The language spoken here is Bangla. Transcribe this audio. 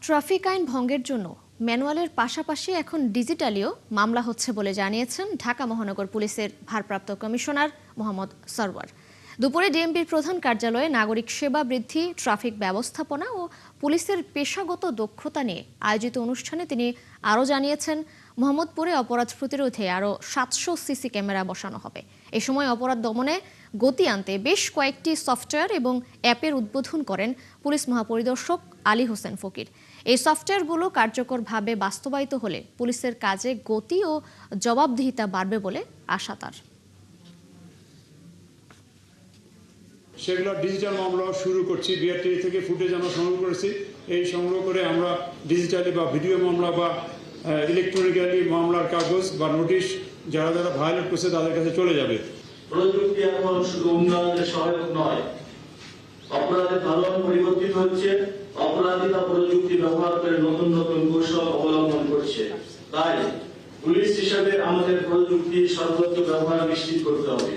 ট্রাফিক আইন ভঙ্গের জন্য ম্যানুয়ালের পাশাপাশি এখন ডিজিটালিও মামলা হচ্ছে বলে জানিয়েছেন ঢাকা মহানগর পুলিশের ভারপ্রাপ্ত কমিশনার মোহাম্মদ সরওয়ার। দুপুরে ডিএমপির প্রধান কার্যালয়ে নাগরিক সেবা বৃদ্ধি, ট্রাফিক ব্যবস্থাপনা ও পুলিশের পেশাগত দক্ষতা নিয়ে আয়োজিত অনুষ্ঠানে তিনি আরও জানিয়েছেন, মোহাম্মদপুরে অপরাধ প্রতিরোধে আরও 700 সিসি ক্যামেরা বসানো হবে। এ সময় অপরাধ দমনে গতি আনতে বেশ কয়েকটি সফটওয়্যার এবং অ্যাপের উদ্বোধন করেন পুলিশ মহাপরিদর্শক আলী হোসেন ফকির। এই সফটওয়্যারগুলো কার্যকরভাবে বাস্তবায়িত হলে পুলিশের কাজে গতি ও জবাবদিহিতা বাড়বে বলে আশা তার। সেগুলো ডিজিটাল মামলা শুরু করছি। বিআরটি থেকে ফুটেজ আমরা সংগ্রহ করেছি। এই সংগ্রহ করে আমরা ডিজিটালি বা ভিডিও মামলা বা ইলেকট্রনিক্যালি মামলার কাগজ বা নোটিশ যারা যারা ভায়োলেট করছে তাদের কাছে চলে যাবে। প্রযুক্তি এখন শুধু উন্নয়নের সহায়ক নয়, অপরাধের ধরন পরিবর্তিত হচ্ছে। অপরাধীরা প্রযুক্তি ব্যবহার করে নতুন নতুন কৌশল অবলম্বন করছে। তাই পুলিশ হিসেবে আমাদের প্রযুক্তির সর্বোচ্চ ব্যবহার নিশ্চিত করতে হবে।